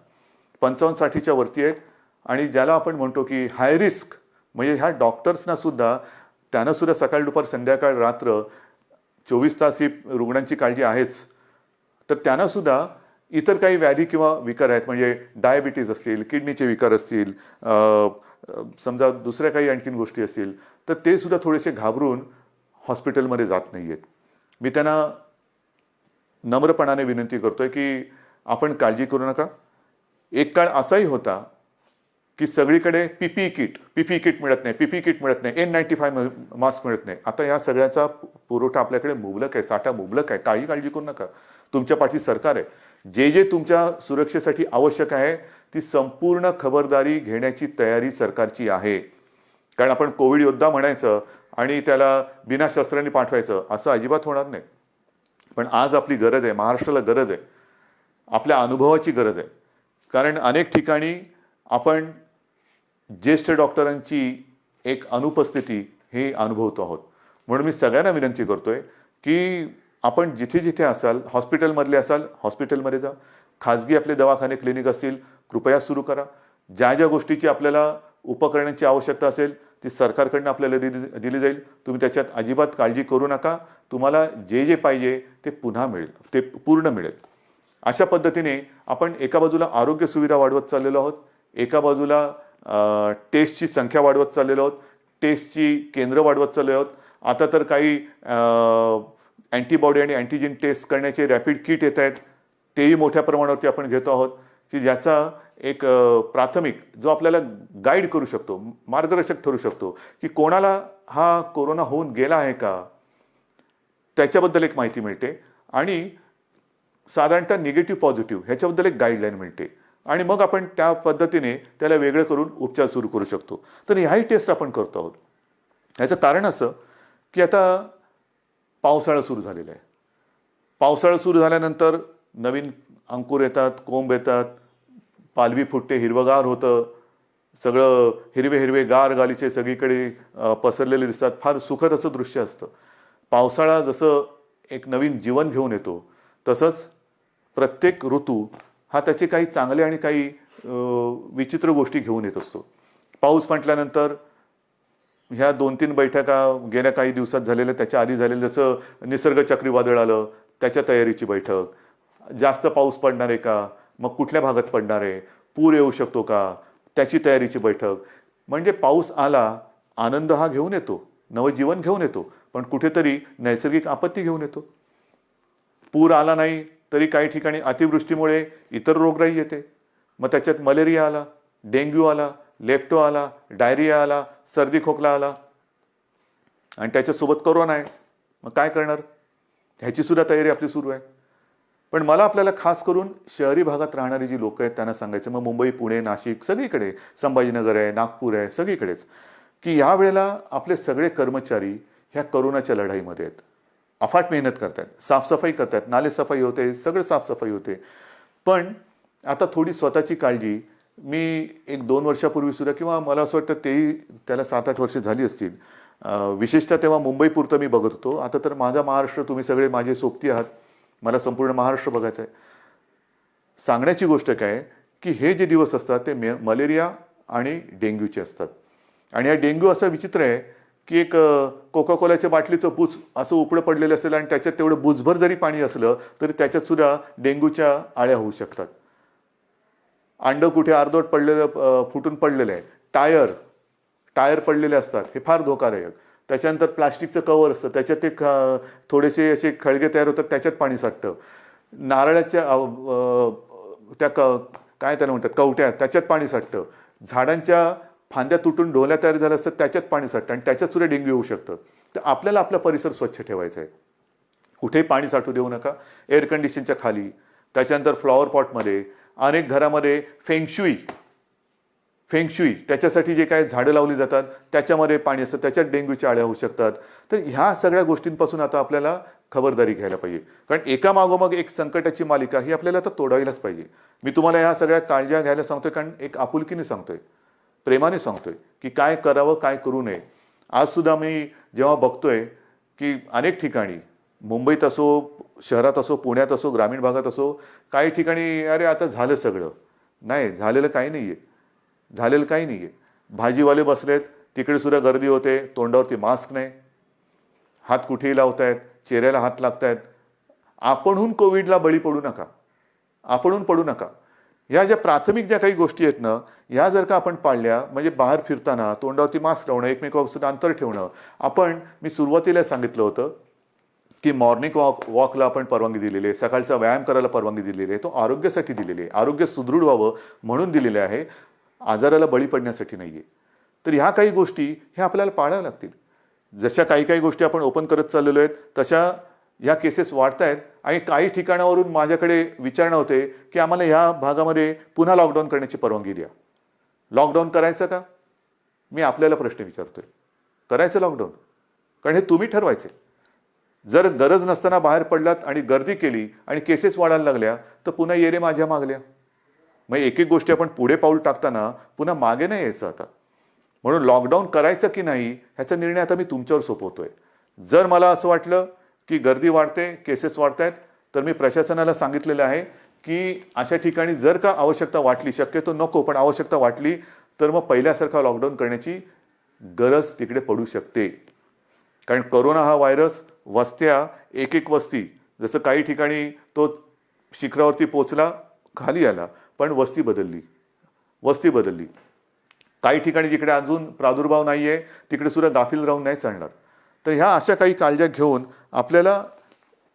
A: 55-60च्या वरती आहेत आणि ज्याला आपण म्हणतो की हाय रिस्क, म्हणजे ह्या डॉक्टर्सना सुद्धा त्यांना सुद्धा सकाळ दुपार संध्याकाळ रात्र 24 तास ही रुग्णांची काळजी आहेच. तर त्यांना सुद्धा इतर काही व्याधी किंवा विकार आहेत, म्हणजे डायबिटीज असतील, किडनीचे विकार असतील, समजा दुसऱ्या काही आणखीन गोष्टी असतील, तर ते सुद्धा थोडेसे घाबरून हॉस्पिटलमध्ये जात नाही आहेत. मी त्यांना नम्रपणाने विनंती करतोय की आपण काळजी करू नका. एक काळ असाही होता की सगळीकडे पीपीई किट मिळत नाही, N95 मास्क मिळत नाही. आता या सगळ्याचा पुरवठा आपल्याकडे मुबलक आहे, साठा मुबलक आहे. काही काळजी करू नका. तुमच्या पाठी सरकार आहे. जे तुमच्या सुरक्षेसाठी आवश्यक आहे ती संपूर्ण खबरदारी घेण्याची तयारी सरकारची आहे. कारण आपण कोविड योद्धा म्हणायचं आणि त्याला बिना शस्त्रांनी पाठवायचं असं अजिबात होणार नाही. पण आज आपली गरज आहे, महाराष्ट्राला गरज आहे, आपल्या अनुभवाची गरज आहे. कारण अनेक ठिकाणी आपण ज्येष्ठ डॉक्टरांची एक अनुपस्थिती हे अनुभवतो आहोत. म्हणून मी सगळ्यांना विनंती करतोय की आपण जिथे जिथे असाल, हॉस्पिटलमधले असाल हॉस्पिटलमध्ये जा, खाजगी आपले दवाखाने क्लिनिक असतील कृपया सुरू करा. ज्या ज्या गोष्टीची आपल्याला उपकरणांची आवश्यकता असेल ती सरकारकडनं आपल्याला दिली जाईल. तुम्ही त्याच्यात अजिबात काळजी करू नका. तुम्हाला जे जे पाहिजे ते पुन्हा मिळेल, ते पूर्ण मिळेल. अशा पद्धतीने आपण एका बाजूला आरोग्य सुविधा वाढवत चाललेलो आहोत, एका बाजूला टेस्टची संख्या वाढवत चाललेलो आहोत, टेस्टची केंद्र वाढवत चाललेलो आहोत. आता तर काही अँटीबॉडी आणि अँटीजेन टेस्ट करण्याचे रॅपिड किट येत आहेत, तेही मोठ्या प्रमाणावरती आपण घेतो आहोत की ज्याचा एक प्राथमिक जो आपल्याला गाईड करू शकतो, मार्गदर्शक ठरू शकतो की कोणाला हा कोरोना होऊन गेला आहे का, त्याच्याबद्दल एक माहिती मिळते आणि साधारणतः निगेटिव्ह पॉझिटिव्ह ह्याच्याबद्दल एक गाईडलाईन मिळते आणि मग आपण त्या पद्धतीने त्याला वेगळं करून उपचार सुरू करू शकतो. तर ह्याही टेस्ट आपण करतो आहोत. ह्याचं कारण असं की आता पावसाळा सुरू झालेला आहे. पावसाळा सुरू झाल्यानंतर नवीन अंकुर येतात, कोंब येतात, पालवी फुटते, हिरवगार होतं, सगळं हिरवे हिरवे गार गालीचे सगळीकडे पसरलेले दिसतात. फार सुखद असं दृश्य असतं. पावसाळा जसं एक नवीन जीवन घेऊन येतो तसंच प्रत्येक ऋतू हा त्याचे काही चांगले आणि काही विचित्र गोष्टी घेऊन येत असतो. पाऊस म्हटल्यानंतर ह्या 2-3 बैठका गेल्या काही दिवसात झालेल्या, त्याच्या आधी झालेलं जसं निसर्ग चक्रीवादळ आलं त्याच्या तयारीची बैठक, जास्त पाऊस पडणार आहे का, मग कुठल्या भागात पडणार आहे, पूर येऊ शकतो का, त्याची तयारीची बैठक. म्हणजे पाऊस आला आनंद हा घेऊन येतो, नवजीवन घेऊन येतो, पण कुठेतरी नैसर्गिक आपत्ती घेऊन येतो. पूर आला नाही तरी काही ठिकाणी अतिवृष्टीमुळे इतर रोगराई येते. मग त्याच्यात मलेरिया आला, डेंग्यू आला, लेप्टो आला, डायरिया आला, सर्दी खोकला आला आणि त्याच्यासोबत कोरोना आहे. मग काय करणार, ह्याची सुद्धा तयारी आपली सुरू आहे. पण मला आपल्याला खास करून शहरी भागात राहणारी जी लोक आहेत त्यांना सांगायचं, मग मुंबई, पुणे, नाशिक सगळीकडे, संभाजीनगर आहे, नागपूर आहे, सगळीकडेच, की या वेळेला आपले सगळे कर्मचारी ह्या कोरोनाच्या लढाईमध्ये आहेत. अफाट मेहनत करतात, साफसफाई करतात, नालेसफाई होते, सगळं साफसफाई होते. पण आता थोडी स्वतःची काळजी मी 1-2 वर्षापूर्वी सुद्धा, किंवा मला असं वाटतं तेही त्याला 7-8 वर्षे झाली असतील, विशेषतः तेव्हा मुंबईपुरतं मी बघत होतो. आता तर माझा महाराष्ट्र, तुम्ही सगळे माझे सोबती आहात, मला संपूर्ण महाराष्ट्र बघायचं आहे. सांगण्याची गोष्ट काय की हे जे दिवस असतात ते मलेरिया आणि डेंग्यूचे असतात. आणि हा डेंग्यू असा विचित्र आहे की एक कोका कोलाच्या बाटलीचं बुच असं उपडं पडलेलं असेल आणि त्याच्यात तेवढं बुचभर जरी पाणी असलं तरी त्याच्यात सुद्धा डेंग्यूच्या आळ्या होऊ शकतात. अंड कुठे अर्धवट पडलेलं, फुटून पडलेलं आहे, टायर पडलेले असतात, हे फार धोकादायक. त्याच्यानंतर प्लास्टिकचं कवर असतं, त्याच्यात ते थोडेसे असे खळगे तयार होतात, त्याच्यात पाणी साठतं. नारळाच्या त्या काय त्याला म्हणतात कवट्या, त्याच्यात पाणी साठतं. झाडांच्या फांद्या तुटून ढोल्या तयार झाल्या असतात, त्याच्यात पाणी साठतं आणि त्याच्यात सुद्धा डेंग्यू होऊ शकतं. तर आपल्याला आपला परिसर स्वच्छ ठेवायचा आहे. कुठेही पाणी साठू देऊ नका. एअर कंडिशनच्या खाली, त्याच्यानंतर फ्लॉवर पॉटमध्ये, अनेक घरामध्ये फेंगशुई त्याच्यासाठी जे काय झाडं लावली जातात त्याच्यामध्ये पाणी असतं, त्याच्यात डेंग्यूच्या आळ्या होऊ शकतात. तर ह्या सगळ्या गोष्टींपासून आता आपल्याला खबरदारी घ्यायला पाहिजे. कारण एका मागोमाग एक संकटाची मालिका ही आपल्याला आता तोडायलाच पाहिजे. मी तुम्हाला ह्या सगळ्या काळज्या घ्यायला सांगतोय कारण एक आपुलकीने सांगतोय, प्रेमाने सांगतोय की काय करावं, काय करू नये. आज सुद्धा मी जेव्हा बघतोय की अनेक ठिकाणी, मुंबईत असो, शहरात असो, पुण्यात असो, ग्रामीण भागात असो, काही ठिकाणी अरे आता झालं सगळं. नाही, झालेलं काही नाही आहे, झालेलं काही नाही आहे. भाजीवाले बसलेत, तिकडे सुद्धा गर्दी होते, तोंडावरती मास्क नाही, हात कुठेही लावतायत, चेहऱ्याला हात लागतायत. आपणहून कोविडला बळी पडू नका, आपणहून पडू नका. ह्या ज्या प्राथमिक ज्या काही गोष्टी आहेत ना, ह्या जर का आपण पाळल्या, म्हणजे बाहेर फिरताना तोंडावरती मास्क लावणं, एकमेकांपासून अंतर ठेवणं. मी सुरुवातीला सांगितलं होतं की मॉर्निंग वॉकला आपण परवानगी दिलेली आहे, सकाळचा व्यायाम करायला परवानगी दिलेली आहे. तो आरोग्यासाठी दिलेली आहे, आरोग्य सुदृढ व्हावं म्हणून दिलेले आहे, आजाराला बळी पडण्यासाठी नाही आहे. तर ह्या काही गोष्टी ह्या आपल्याला पाळाव्या लागतील. जशा काही गोष्टी आपण ओपन करत चाललेलो आहेत तशा ह्या केसेस वाढत आहेत आणि काही ठिकाणावरून माझ्याकडे विचारणा होते की आम्हाला ह्या भागामध्ये पुन्हा लॉकडाऊन करण्याची परवानगी द्या. लॉकडाऊन करायचं का? मी आपल्याला प्रश्न विचारतोय, करायचं लॉकडाऊन? कारण हे तुम्ही ठरवायचे. जर गरज नसताना बाहेर पडलात आणि गर्दी केली आणि केसेस वाढायला लागल्या तर पुन्हा ये रे माझ्या मागल्या. मग एक एक गोष्टी आपण पुढे पाऊल टाकताना पुन्हा मागे नाही यायचं आता. म्हणून लॉकडाऊन करायचं की नाही ह्याचा निर्णय आता मी तुमच्यावर सोपवतोय. जर मला असं वाटलं की गर्दी वाढते, केसेस वाढत आहेत, तर मी प्रशासनाला सांगितलेलं आहे की अशा ठिकाणी जर का आवश्यकता वाटली, शक्यतो नको पण आवश्यकता वाटली तर मग पहिल्यासारखा लॉकडाऊन करण्याची गरज तिकडे पडू शकते. कारण कोरोना हा व्हायरस वस्त्या, एक एक वस्ती, जसं काही ठिकाणी तो शिखरावरती पोचला, खाली आला, पण वस्ती बदलली. काही ठिकाणी जिकडे अजून प्रादुर्भाव नाही आहे तिकडे सुद्धा गाफील राहून नाही चालणार. तर ह्या अशा काही काळज्या घेऊन आपल्याला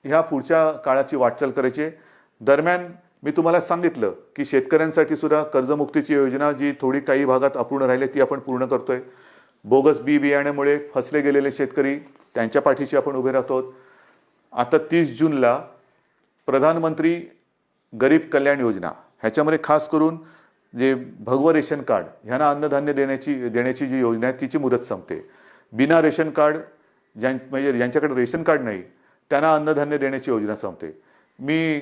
A: ह्या पुढच्या काळाची वाटचाल करायची आहे. दरम्यान मी तुम्हाला सांगितलं की शेतकऱ्यांसाठी सुद्धा कर्जमुक्तीची योजना जी थोडी काही भागात अपूर्ण राहिली ती आपण पूर्ण करतोय. बोगस बियाण्यामुळे फसले गेलेले शेतकरी त्यांच्या पाठीशी आपण उभे राहतो. आता 30 जूनला प्रधानमंत्री गरीब कल्याण योजना ह्याच्यामध्ये खास करून जे भगवं रेशन कार्ड ह्यांना अन्नधान्य देण्याची जी योजना आहे तिची मुदत संपते. बिना रेशन कार्ड म्हणजे ज्यांच्याकडे रेशन कार्ड नाही त्यांना अन्नधान्य देण्याची योजना संपते. मी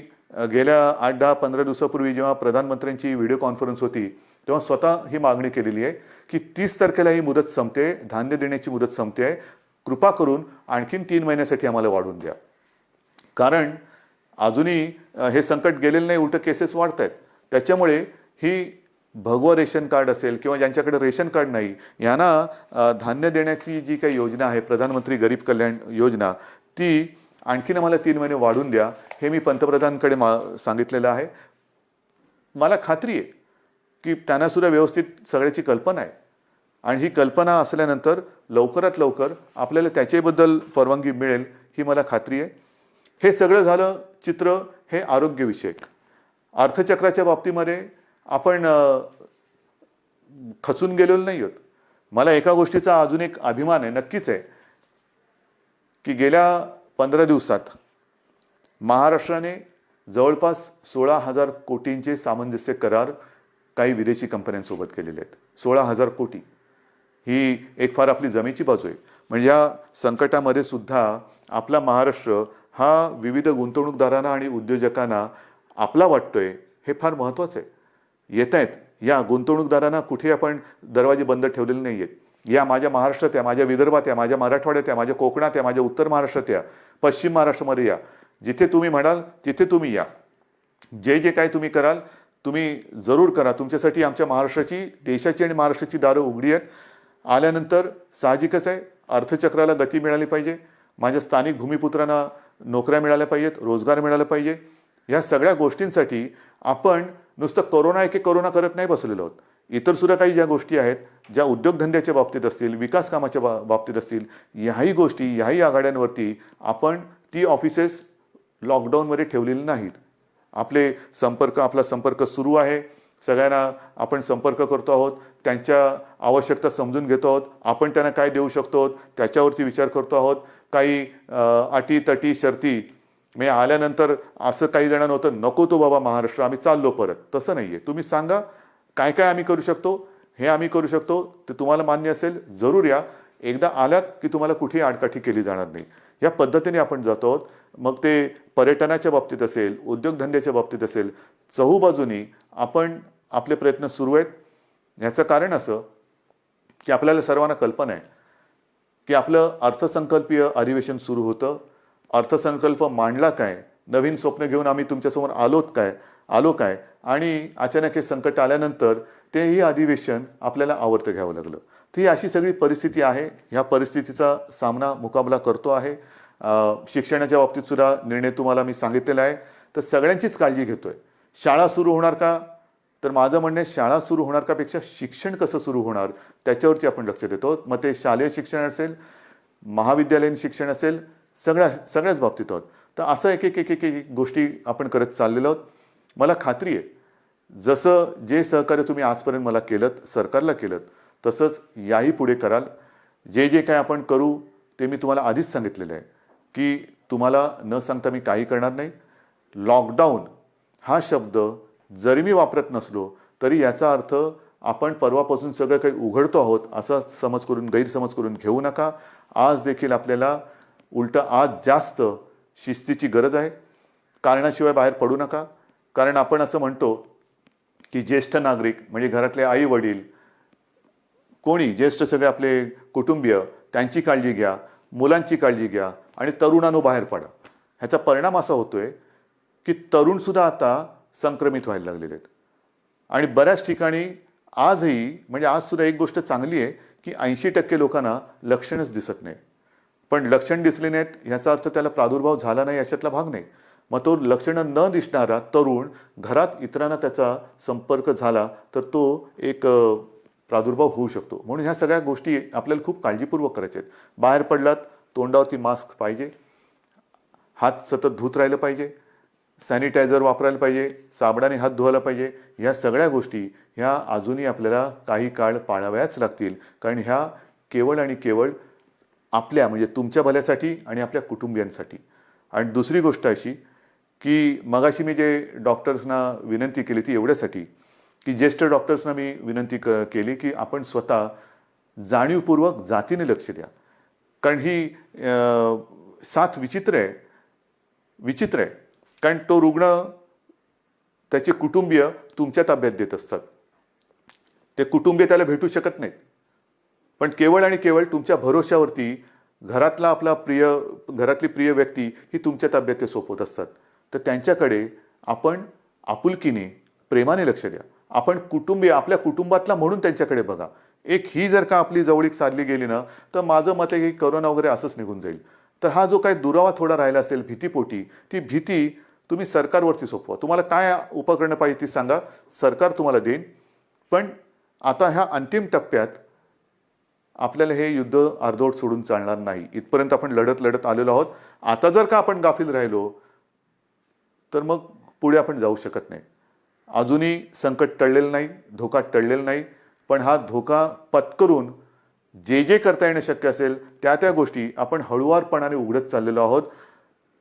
A: गेल्या 8-10-15 दिवसापूर्वी जेव्हा प्रधानमंत्र्यांची व्हिडिओ कॉन्फरन्स होती तेव्हा स्वतः ही मागणी केलेली आहे की 30 तारखेला ही मुदत संपते, धान्य देण्याची मुदत संपते आहे, कृपा करून आणखीन 3 महिन्यासाठी आम्हाला वाढवून द्या. कारण अजूनही हे संकट गेलेलं नाही, उलट केसेस वाढत आहेत. त्याच्यामुळे ही भगवं रेशन कार्ड असेल किंवा ज्यांच्याकडे रेशन कार्ड नाही यांना धान्य देण्याची जी काही योजना आहे प्रधानमंत्री गरीब कल्याण योजना ती आणखीन आम्हाला 3 महिने वाढवून द्या हे मी पंतप्रधानांकडे सांगितलेलं आहे. मला खात्री आहे की त्यांना सुद्धा व्यवस्थित सगळ्याची कल्पना आहे आणि ही कल्पना असल्यानंतर लवकरात लवकर आपल्याला त्याच्याबद्दल परवानगी मिळेल ही मला खात्री आहे. हे सगळं झालं चित्र हे आरोग्यविषयक. अर्थचक्राच्या बाबतीमध्ये आपण खचून गेलेलो नाही आहोत. मला एका गोष्टीचा अजून एक अभिमान आहे, नक्कीच आहे, की गेल्या 15 दिवसात महाराष्ट्राने जवळपास 16,000 कोटींचे सामंजस्य करार काही विदेशी कंपन्यांसोबत केलेले आहेत. 16,000 कोटी ही एक फार आपली जमेची बाजू आहे. म्हणजे या संकटामध्ये सुद्धा आपला महाराष्ट्र हा विविध गुंतवणूकदारांना आणि उद्योजकांना आपला वाटतोय हे फार महत्त्वाचं आहे. येत आहेत या गुंतवणूकदारांना कुठे आपण दरवाजे बंद ठेवलेले नाही आहेत. या माझ्या महाराष्ट्रात या, माझ्या विदर्भात या, माझ्या मराठवाड्यात या, माझ्या कोकणात या, माझ्या उत्तर महाराष्ट्रात या, पश्चिम महाराष्ट्रामध्ये या, जिथे तुम्ही म्हणाल तिथे तुम्ही या. जे जे काय तुम्ही कराल तुम्ही जरूर करा. तुमच्यासाठी आमच्या महाराष्ट्राची, देशाची आणि महाराष्ट्राची दारं उघडी आहेत. आल्यानंतर साहजिकच आहे अर्थचक्राला गती मिळाली पाहिजे. माझ्या स्थानिक भूमिपुत्रांना नोकऱ्या मिळाल्या पाहिजेत, रोजगार मिळाला पाहिजे. या सगळ्या गोष्टींसाठी आपण नुसतं कोरोना एके कोरोना करत नाही बसलेलो आहोत. इतर सुद्धा काही ज्या गोष्टी आहेत, ज्या उद्योगधंद्याच्या बाबतीत असतील, विकास कामाच्या बाबतीत असतील, ह्याही गोष्टी, ह्याही आघाड्यांवरती आपण ती ऑफिसेस लॉकडाऊनमध्ये ठेवलेली नाहीत. आपला संपर्क सुरू आहे. सगळ्यांना आपण संपर्क करतो आहोत, त्यांच्या आवश्यकता समजून घेतो आहोत. आपण त्यांना काय देऊ शकतो त्याच्यावरती विचार करतो आहोत. काही अटी तटी शर्ती मी आल्यानंतर असं काही जणांना होतं, नको तो बाबा महाराष्ट्र, आम्ही चाललो परत. तसं नाही आहे. तुम्ही सांगा काय काय आम्ही करू शकतो, हे आम्ही करू शकतो, ते तुम्हाला मान्य असेल जरूर या. एकदा आल्यात की तुम्हाला कुठेही आडकाठी केली जाणार नाही. या पद्धतीने आपण जातो आहोत. मग ते पर्यटनाच्या बाबतीत असेल, उद्योगधंद्याच्या बाबतीत असेल, चहूबाजूनी आपण आपले प्रयत्न सुरू आहेत. ह्याचं कारण असं की आपल्याला सर्वांना कल्पना आहे की आपलं अर्थसंकल्पीय अधिवेशन सुरू होतं. अर्थसंकल्प मांडला काय, नवीन स्वप्न घेऊन आम्ही तुमच्यासमोर आलो काय आणि अचानक हे संकट आल्यानंतर तेही अधिवेशन आपल्याला आवर्त घ्यावं लागलं. तर ही अशी सगळी परिस्थिती आहे. ह्या परिस्थितीचा मुकाबला करतो आहे. शिक्षणाच्या बाबतीत सुद्धा निर्णय तुम्हाला मी सांगितलेला आहे. तर सगळ्यांचीच काळजी घेतोय. शाळा सुरू होणार का, तर माझं म्हणणं आहे शाळा सुरू होणार का पेक्षा शिक्षण कसं सुरू होणार त्याच्यावरती आपण लक्ष देतो. मग ते शालेय शिक्षण असेल, महाविद्यालयीन शिक्षण असेल, सगळ्याच बाबतीत आहोत. तर असं एक एक एक एक एक गोष्टी आपण करत चाललेलो आहोत. मला खात्री आहे जसं जे सहकार्य तुम्ही आजपर्यंत मला केलं, सरकारला केलं, तसंच याही पुढे कराल. जे जे काय आपण करू ते मी तुम्हाला आधीच सांगितलेलं आहे की तुम्हाला न सांगता मी काही करणार नाही. लॉकडाऊन हा शब्द जरी मी वापरत नसलो तरी याचा अर्थ आपण परवापासून सगळं काही उघडतो आहोत असा गैरसमज करून घेऊ नका. आज देखील आपल्याला उलटं आज जास्त शिस्तीची गरज आहे. कारणाशिवाय बाहेर पडू नका. कारण आपण असं म्हणतो की ज्येष्ठ नागरिक म्हणजे घरातले आई वडील कोणी ज्येष्ठ सगळे आपले कुटुंबीय त्यांची काळजी घ्या, मुलांची काळजी घ्या आणि तरुणांनो बाहेर पडा. ह्याचा परिणाम असा होतोय की तरुणसुद्धा आता संक्रमित व्हायला लागलेले आहेत. आणि बऱ्याच ठिकाणी आजही म्हणजे आजसुद्धा एक गोष्ट चांगली आहे की 80% लोकांना लक्षणच दिसत नाही. पण लक्षण दिसली नाहीत ह्याचा अर्थ त्याला प्रादुर्भाव झाला नाही अशातला भाग नाही. मग तो लक्षणं न दिसणारा तरुण घरात इतरांना त्याचा संपर्क झाला तर तो एक प्रादुर्भाव होऊ शकतो. म्हणून ह्या सगळ्या गोष्टी आपल्याला खूप काळजीपूर्वक करायच्या आहेत. बाहेर पडलात तोंडावरती मास्क पाहिजे, हात सतत धुत राहिलं पाहिजे, सॅनिटायझर वापरायला पाहिजे, साबणाने हात धुवायला पाहिजे. ह्या सगळ्या गोष्टी ह्या अजूनही आपल्याला काही काळ पाळाव्याच लागतील. कारण ह्या केवळ आणि केवळ आपल्या म्हणजे तुमच्या भल्यासाठी आणि आपल्या कुटुंबियांसाठी. आणि दुसरी गोष्ट अशी की मगाशी मी जे डॉक्टर्सना विनंती केली ती एवढ्यासाठी की ज्येष्ठ डॉक्टर्सना मी विनंती केली की आपण स्वतः जाणीवपूर्वक जातीने लक्ष द्या. कारण ही साथ विचित्र आहे. कारण तो रुग्ण त्याचे कुटुंबीय तुमच्या ताब्यात देत असतात. ते कुटुंबीय त्याला भेटू शकत नाहीत. पण केवळ आणि केवळ तुमच्या भरोश्यावरती घरातली प्रिय व्यक्ती ही तुमच्या ताब्यात ते सोपवत असतात. तर त्यांच्याकडे आपण आपुलकीने प्रेमाने लक्ष द्या. आपण आपल्या कुटुंबातला म्हणून त्यांच्याकडे बघा. ही जर का आपली जवळीक साधली गेली ना तर माझं मत आहे की करोना वगैरे असंच निघून जाईल. तर हा जो काही दुरावा थोडा राहिला असेल भीतीपोटी ती भीती तुम्ही सरकारवरती सोपवा. तुम्हाला काय उपकरणं पाहिजे ती सांगा, सरकार तुम्हाला देईन. पण आता ह्या अंतिम टप्प्यात आपल्याला हे युद्ध अर्धवट सोडून चालणार नाही. इथपर्यंत आपण लढत आलेलो आहोत. आता जर का आपण गाफील राहिलो तर मग पुढे आपण जाऊ शकत नाही. अजूनही संकट टळलेलं नाही, धोका टळलेला नाही. पण हा धोका पत्करून जे करता येणं शक्य असेल त्या गोष्टी आपण हळुवारपणाने उघडत चाललेलो आहोत.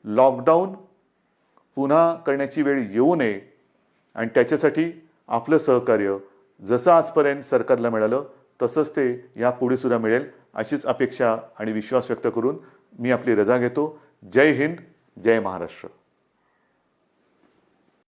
A: लॉकडाऊन पुन्हा करण्याची वेळ येऊ नये आणि त्याच्यासाठी आपलं सहकार्य जसं आजपर्यंत सरकारला मिळालं तसंच ते यापुढे सुद्धा मिळेल अशीच अपेक्षा आणि विश्वास व्यक्त करून मी आपली रजा घेतो. जय हिंद, जय महाराष्ट्र.